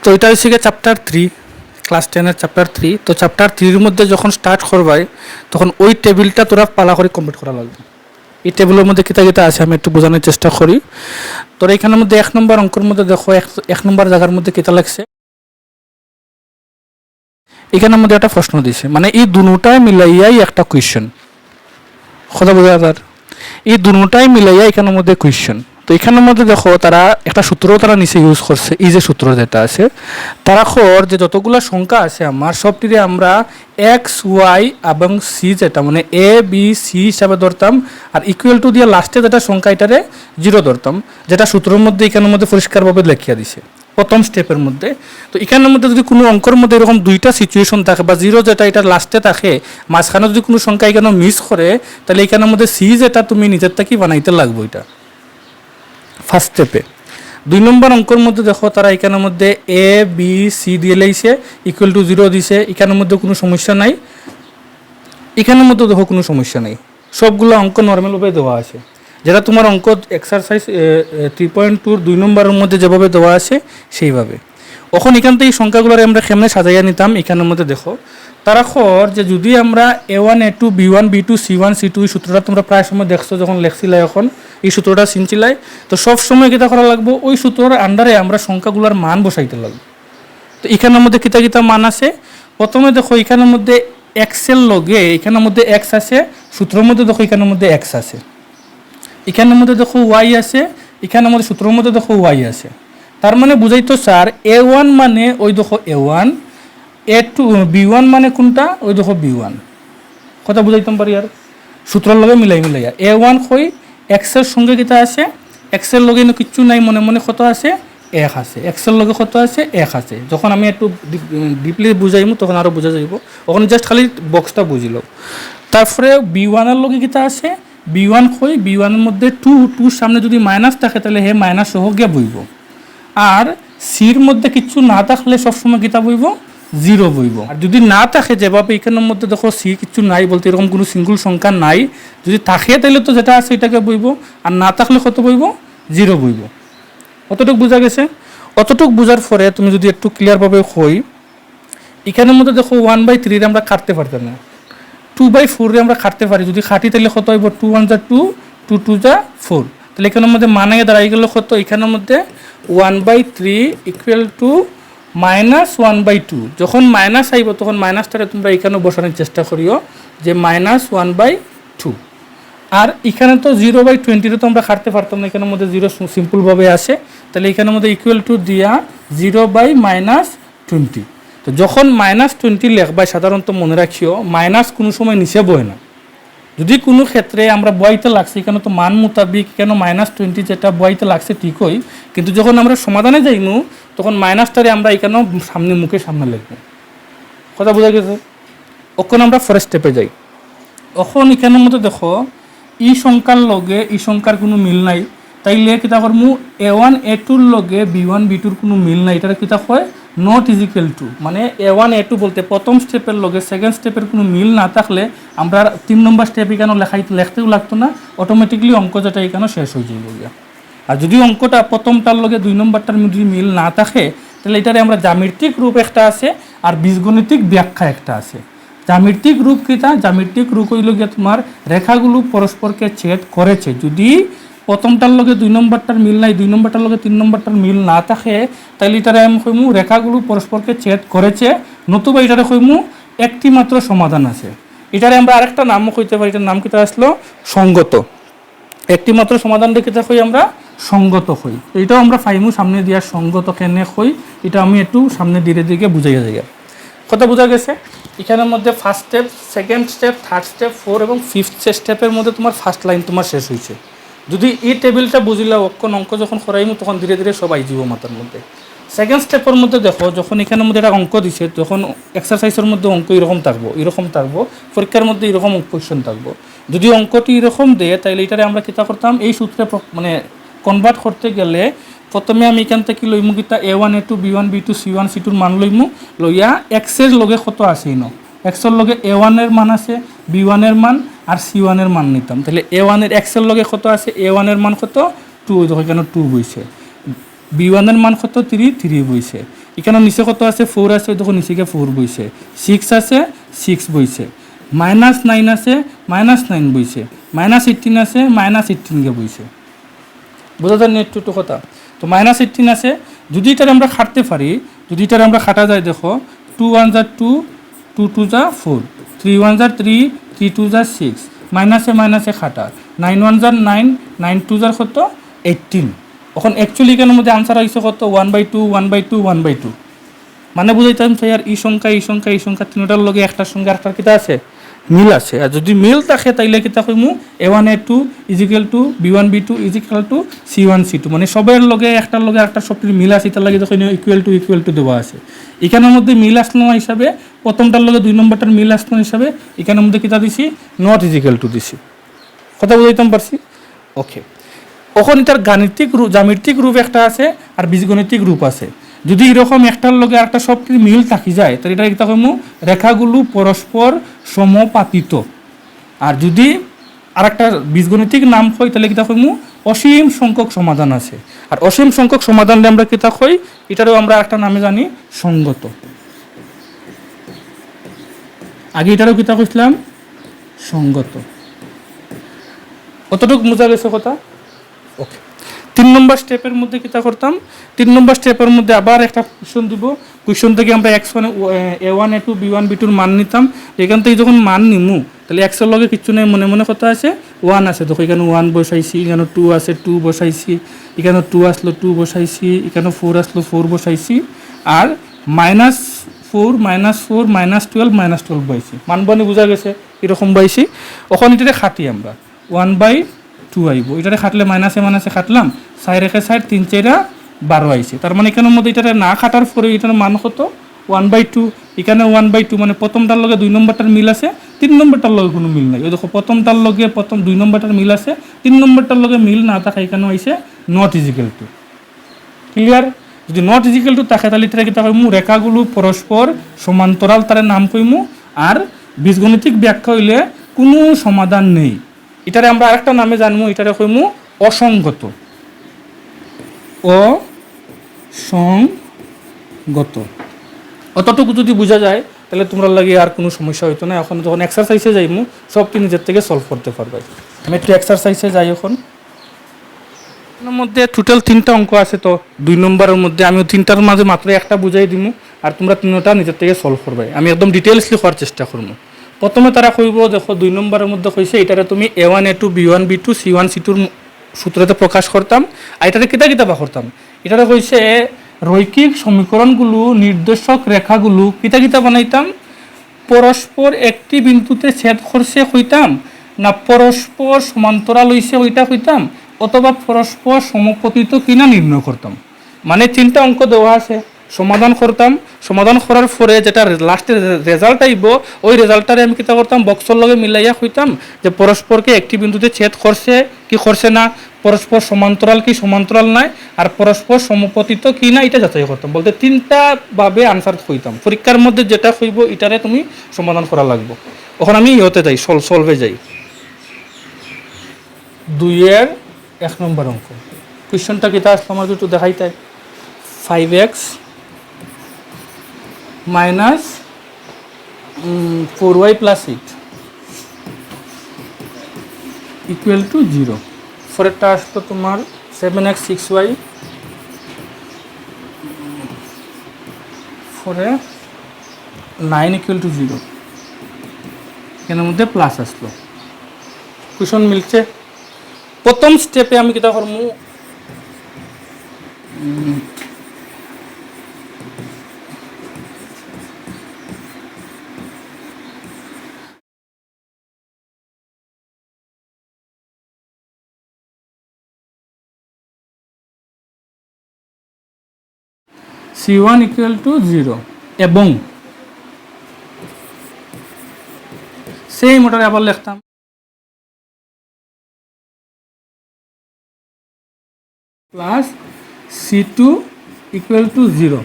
তো এটা হচ্ছে গিয়ে চ্যাপ্টার 3, ক্লাস 10-এর চ্যাপ্টার 3। তো চ্যাপ্টার 3-র মধ্যে যখন স্টার্ট করবাই তখন ওই টেবিলটা তোরা পালা করে কমপ্লিট করা লাগবে। এই টেবিলের মধ্যে কিতা কিতা আছে আমি একটু বোঝানোর চেষ্টা করি। তোরা এখানের মধ্যে 1 নম্বর অঙ্কের মধ্যে দেখো, 1 নম্বর জায়গার মধ্যে কিতা লাগছে, এখানের মধ্যে একটা প্রশ্ন দিছে, মানে এই দুটাই মিলাইয়াই একটা কোয়েশ্চেন। কথা বোঝা যার, এই দুটাই মিলাইয়া এখানের মধ্যে কোয়েশ্চেন। তো এখানের মধ্যে দেখো তারা একটা সূত্র তারা নিচে ইউজ করছে, এই যে সূত্র যেটা আছে, তারা খর যে যতগুলো সংখ্যা আছে আমার সবটিরে আমরা এক্স ওয়াই এবং সি যেটা মানে এ বি সি হিসাবে ধরতাম, আর ইকুয়াল টু দিয়ে লাস্টে যেটা সংখ্যা এটারে 0 ধরতাম, যেটা সূত্রের মধ্যে এখানের মধ্যে পরিষ্কারভাবে লেখিয়া দিছে প্রথম স্টেপের মধ্যে। তো এখানের মধ্যে যদি কোনো অঙ্কের মধ্যে এরকম দুইটা সিচুয়েশন থাকে বা 0 যেটা এটা লাস্টে থাকে, মাঝখানে যদি কোনো সংখ্যা এখানে মিস করে, তাহলে এখানের মধ্যে সি যেটা তুমি নিজের থেকে বানাইতে লাগবে এটা ফার্স্ট স্টেপে। 2 নম্বর অঙ্কের মধ্যে দেখো তারা এখানের মধ্যে এ বি সি দিয়ে লাইছে, ইকুয়াল টু 0 দিছে, এখানের মধ্যে কোনো সমস্যা নাই, এখানের মধ্যে দেখো কোনো সমস্যা নাই, সবগুলো অঙ্ক নর্মালভাবে দেওয়া আছে, যেটা তোমার অঙ্ক এক্সারসাইজ 3.2 2 নম্বরের মধ্যে যেভাবে দেওয়া আছে সেইভাবে। এখন এখান থেকে এই সংখ্যাগুলোর আমরা কেমনে সাজাইয়া নিতাম, এখানের মধ্যে দেখো তারা খর যে যদি আমরা A1 A2 B1 B2 C1 C2 এই সূত্রটা তোমরা প্রায় সময় দেখছো যখন লেখছিলাই, এখন এই সূত্রটা চিনছিলাই, তো সব সময় কিতা করা লাগবো, ওই সূত্রের আন্ডারে আমরা সংখ্যাগুলোর মান বসাইতে লাগবো। তো এখানের মধ্যে কিতা কিতা মান আছে, প্রথমে দেখো এখানের মধ্যে এক্সের লগে এখানের মধ্যে এক্স আছে, সূত্রের মধ্যে দেখো এখানের মধ্যে এক্স আছে, এখানের মধ্যে দেখো ওয়াই আছে, এখানের মধ্যে সূত্রের মধ্যে দেখো ওয়াই আছে। তার মানে বুঝাইতো স্যার A1 মানে ওই দেখো A1, A2 B1 মানে কোনটা ওই দেখো B1, কথা বুঝাইতাম পারি আর সূত্রের লগে মিলাইয়া A1 কই এক্সের সঙ্গে কিতা আছে, এক্সের লগে কিচ্ছু নাই, মনে মনে কত আছে 1 আছে, এক্সের লগে কত আছে 1 আছে। যখন আমি একটু ডিপলি বুঝাইমু তখন আরও বোঝা যাইব, ওখানে জাস্ট খালি বক্সটা বুঝিল। তারপরে B1-এর লগে কিতা আছে, B1 কই B1-এর মধ্যে 2 সামনে যদি মাইনাস থাকে তাহলে হে মাইনাস সহ গিয়ে বইব, আর সির মধ্যে কিচ্ছু না থাকলে সবসময় কিতা বইব 0 বইব। আর যদি না থাকে যেভাবে এখানের মধ্যে দেখো সি কিচ্ছু নাই বলতে এরকম কোনো সিঙ্গল সংখ্যা নাই, যদি থাকে তাহলে তো যেটা আছে এটাকে বইব, আর না থাকলে কত বইব 0 বইব। অতটুকু বোঝা গেছে? অতটুকু বোঝার পরে তুমি যদি একটু ক্লিয়ারভাবে হই, এখানের মধ্যে দেখো 1/3 আমরা কাটতে পারতাম না, 2/4 আমরা কাটতে পারি, যদি খাটি তাহলে কত হইব 2 1 যা 2 2 2 যা 4, তাহলে এখানের মধ্যে মানে দাঁড়াই গেল কত, এখানের মধ্যে 1/3 ইকুয়াল টু -1/2। যখন মাইনাস আইব তখন মাইনাসটারে তোমরা এখানেও বসানোর চেষ্টা করিও যে -1/2। আর এখানে তো 0/20 তো আমরা কাটতে পারতাম না, এখানের মধ্যে 0 সিম্পলভাবে আসে, তাহলে এখানের মধ্যে ইকুয়াল টু দিয়া 0/-20। তো যখন -20 লেখবা সাধারণত মনে রাখিও মাইনাস কোনো সময় নিচে বয় না, যদি কোনো ক্ষেত্রে আমরা বইতে লাগছে এখানে তো মান মোতাবিক কেন -20 যেটা বইতে লাগছে ঠিকই, কিন্তু যখন আমরা সমাধানে যাইমু তখন মাইনাসটারে আমরা এখানেও সামনে মুখে সামনে লিখব, কথা বোঝা গেছে? ওখানে আমরা ফার্স্ট স্টেপে যাই। এখন এখানের মধ্যে দেখো ই সংখ্যার লগে ই সংখ্যার কোনো মিল নাই, তাইলে কিতা করমু A1 A2-র লগে B1 B2-র কোনো মিল নাই, এটা কিতা হয় নট ইজিক্যাল টু, মানে A1 A2 বলতে প্রথম স্টেপের লগে সেকেন্ড স্টেপের কোনো মিল না থাকলে আমরা 3 নম্বর স্টেপ এখানে লিখতেও লাগতো না, অটোমেটিকলি অঙ্ক যেটা এখানে শেষ হয়ে যাবে। আর যদি অঙ্কটা প্রথমটার লগে 2 নম্বরটার মধ্যে মিল না থাকে তাহলে এটারে আমরা জ্যামিতিক রূপ একটা আছে আর বীজগণিতিক ব্যাখ্যা একটা আছে। জ্যামিতিক রূপ কিতা, জ্যামিতিক রূপ হইল গিয়ে তোমার রেখাগুলো পরস্পরকে ছেদ করেছে, যদি প্রথমটার লগে 2 নম্বরটার মিল নাই, 2 নম্বরটার লগে 3 নম্বরটার মিল না থাকে তাহলে এটারে আমি কইমু রেখাগুলো পরস্পরকে ছেদ করেছে, নতুবা এটারে কইমু একটি মাত্র সমাধান আছে। এটারে আমরা আরেকটা নামও কইতে পারি, এটার নাম কিতা আসলো সঙ্গত। একটি মাত্র সমাধান দেখিতে হই আমরা সঙ্গত হই, এটাও আমরা ফাইমু সামনে দিয়া সঙ্গত কেনে হই, এটা আমি একটু সামনে ধীরে ধীরে বুঝাইয়া যাই। কথা বোঝা গেছে? এখানের মধ্যে first step, second step, third step, 4 এবং 5th স্টেপের মধ্যে তোমার ফার্স্ট লাইন তোমার শেষ হয়েছে। যদি এই টেবিলটা বুঝিলা অঙ্ক যখন করাইমু তখন ধীরে ধীরে সবাই যাব মাথার মধ্যে। সেকেন্ড স্টেপের মধ্যে দেখো যখন এখানের মধ্যে একটা অঙ্ক দিছে তখন এক্সারসাইজের মধ্যে অঙ্ক এরকম থাকবো, পরীক্ষার মধ্যে এরকম কোয়েশ্চেন থাকবো। যদি অঙ্কটি এরকম দেয় তাহলে এটারে আমরা কিতা করতাম, এই সূত্রে মানে কনভার্ট করতে গেলে প্রথমে আমি এখান থেকে লইমু কিতা A1 A2 B1 B2 C1 C2-র মান লইমু, লইয়া এক্সের লগে কত আছে ইনো, এক্সের লগে A1-এর মান আছে, B1-এর মান আর C1-এর মান নিতাম, তাহলে A1-এর এক্সের লগে কত আছে, A1-এর মান কত 2, দেখো এখানে 2 বইছে, B1-এর মান কত 3 বইছে, এখানে নিচে কত আছে 4 আছে, দেখো নিচে গিয়ে 4 বইছে, 6 আছে 6 বইছে, -9 আছে -9 বইছে, -18 আছে -18 গে বইছে। বোঝা যায় নেট টু কথা। তো -18 আছে, যদি এটার আমরা খাটতে পারি, যদি এটার আমরা খাটা যায়, দেখো 2 1 যা 2, 2 2 যা 4, 3 1 যা 3, 3 2 যা 6, মাইনাসে মাইনাসে খাটা, 9 1 যা 9, 9 2 যার কত 18। এখন অ্যাকচুয়ালি এখানের মধ্যে আনসার হয়েছে কত 1/2 1/2 1/2। মানে বুঝাইতাম স্যার এই সংখ্যা এই সংখ্যা এই সংখ্যা তিনটার লগে একটার সঙ্গে আরেকটার কিতা আছে, মিল আছে। আর যদি মিল থাকে তাইলে কিতা কইমু a1 a2 is equal to b1 b2 is equal to c1 c2, মানে সবের লগে একটার লগে একটা সবটির মিল আছে, তার লাগে যখন ইকুয়াল টু দেওয়া আছে। এখানের মধ্যে মিল আসলো না হিসাবে, প্রথমটার লগে 2 নম্বরটার মিল আসলো না হিসাবে এখানের মধ্যে কিতা দিছি নট ইজিক্যাল টু দিছি। কথা বুঝাইতাম পারছি? ওকে। এখন এটার গাণিতিক রূপ জ্যামিতিক রূপ একটা আছে আর বীজগণিতিক রূপ আছে। যদি এরকম একটার লগে একটা সবটির মিল থাকি যায় তাহলে এটা কিতা কইমু রেখাগুলো পরস্পর সমপাতিত। আর যদি আরেকটা বীজগণিতিক নাম কই তাহলে কিতা কইমু অসীম সংখ্যক সমাধান আছে। আর অসীম সংখ্যক সমাধানলে আমরা কিতা কই, এটারও আমরা একটা নামে জানি সঙ্গত। আগে এটারও কিতা কইছিলাম সঙ্গত। কতটুকু বোঝা গেছে কথা? ওকে। 3 নম্বর স্টেপের মধ্যে কিতা করতাম, 3 নম্বর স্টেপের মধ্যে আবার একটা কোয়েশ্চন দিব। কোয়েশ্চন থেকে আমরা x1 a1 a2 b1 b2 মান নিতাম। এখান থেকে যখন মান নিমু তাহলে x এর লগে কিছু নেই, মনে মনে কত আছে 1 আছে, দেখো এখানে 1 বসাইছি, এখানে 2 আছে 2 বসাইছি, এখানে 2 আসলো 2 বসাইছি, এখানে 4 আসলো 4 বসাইছি, আর -4 -4 -12 বাইছি। মান বানি বোঝা গেছে এরকম বাইছি। এখন এটাতে খাটি আমরা 1/2 আইব, এটারে খাটলে মাইনাসে মাইনাসে খাটলাম, 4 রেখে 4 3 4 12 আইছে। তার মানে এখানের মধ্যে এটারে না খাটার পরে এটার মান কত 1/2। এখানে 1/2 মানে প্রথমটার লগে 2 নম্বরটার মিল আছে, 3 নম্বরটার লগে কোনো মিল নাই। ওই দেখো প্রথমটার লগে 2 নম্বরটার মিল আছে, 3 নম্বরটার লগে মিল না থাকে, এখানে আইছে নট ইজিক্যাল টু। ক্লিয়ার? যদি নট ইজিক্যাল টু থাকে তাহলে এটা কিতা কইমু রেখাগুলো পরস্পর সমান্তরাল, তার নাম কইমু। আর বীজগণিতিক ব্যাখ্যা হইলে কোনো সমাধান নেই, এটারে আমরা আরেকটা নামে জানবো, এটারে কইমু অসঙ্গত। অসঙ্গত। অতটুকু যদি বোঝা যায় তাহলে তোমরা লাগে আর কোনো সমস্যা হইতো না। এখন যখন এক্সারসাইজে যাইমু সবটি নিজের থেকে সলভ করতে পারবে। আমি একটু এক্সারসাইজে যাই। এখন এর মধ্যে টোটাল 3টা অঙ্ক আছে, তো 2 নম্বরের মধ্যে আমি 3টার মাঝে মাত্র একটা বুঝাই দিমু, আর তোমরা 3টা নিজের থেকে সলভ করবে। আমি একদম ডিটেলসলি করার চেষ্টা করবো। প্রথমে তারা কইব, দেখো 2 নম্বরের মধ্যে কইছে এটারে তুমি a1 a2 b1 b2 c1 c2 সূত্রতে প্রকাশ করতাম। আর এটারে কিতা কিতা বা করতাম, এটারে কইছে রৈখিক সমীকরণগুলো নির্দেশক রেখাগুলো কিতা কিতা বানাইতাম, পরস্পর একটি বিন্দুতে ছেদ করছে হইতাম, না পরস্পর সমান্তরাল হইছে ওইটা হইতাম, অথবা পরস্পর সমপতিত কিনা নির্ণয় করতাম। মানে 3টা অঙ্ক দেওয়া আছে, সমাধান করতাম, সমাধান করার পরে যেটা লাস্টের রেজাল্ট আইব ওই রেজাল্টটারে আমি কিতা করতাম বক্সর লগে মিলাইয়া হইতাম যে পরস্পরকে একটি বিন্দুতে ছেদ করছে কি করছে না, পরস্পর সমান্তরাল কি সমান্তরাল নাই, আর পরস্পর সমপতিত কি না, এটা যাচাই করতাম। বলতে 3টা ভাবে আনসার হইতাম। পরীক্ষার মধ্যে যেটা হইব এটারে তুমি সমাধান করা লাগবে। এখন আমি ইহতে যাই, সলভে যাই। 2-এর 1 নম্বর অঙ্ক কোয়েশ্চনটা কিতা আসলো আমার একটু দেখাইতে। 5x minus 4y plus 8 equal to 0। পরেরটা আসতো তোমার 7x 6y, 9 equal to 0। এখানের মধ্যে প্লাস আসলো, কোয়েশ্চন মিলছে। প্রথম স্টেপে আমি কিতা করবো, c1 equal to 0 এবং সেম ওটারে আবার লিখতাম প্লাস c2 equal to 0।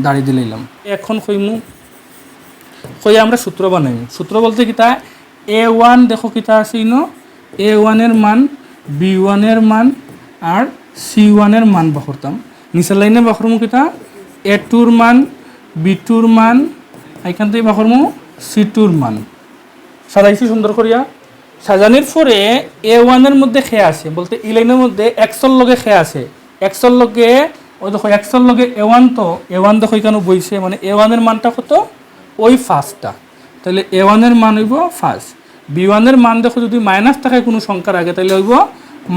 দাঁড়িয়ে দিলাম। এখন কইমু কই আমরা সূত্র বানাই। সূত্র বলতে কিতা A1 দেখো কিতা আছে ইনো A1 এর মান B1 এর মান আর C1 এর মান বাহরতাম। নিচের লাইনে বাহরমু কিতা A2 এর মান B2 এর মান এখান থেকে বাহরমু C2 এর মান। সাজাইছি সুন্দর করিয়া। সাজানোর পরে A1 এর মধ্যে খেয়ে আছে বলতে এই লাইনের মধ্যে x এর লগে খেয়ে আছে। x এর লগে ওই দেখো x এর লগে A1 তো A1 দেখো এখানে বইছে মানে A1 এর মানটা কত ওই ফার্স্টটা। তাহলে A1 এর মান হইব ফার্স্ট। B1 এর মান দেখো যদি মাইনাস থাকে কোনো সংখ্যার আগে তাহলে হইব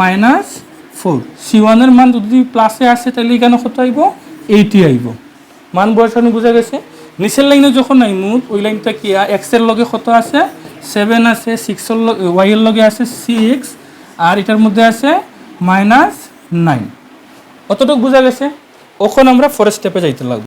-4। C1 এর মান যদি প্লাসে আসে তাহলে এখানে কত আইব 80 আইব। মান বসানো বোঝা গেছে। নিচের লাইনে যখন আইমু ওই লাইনটা কি x এর লগে কত আছে 7 আছে 6 এর লগে y এর লগে আছে 6 আর এটার মধ্যে আছে -9। অতটুকু বোঝা গেছে। এখন আমরা ফরেস্ট স্টেপে যাইতে লাগবে।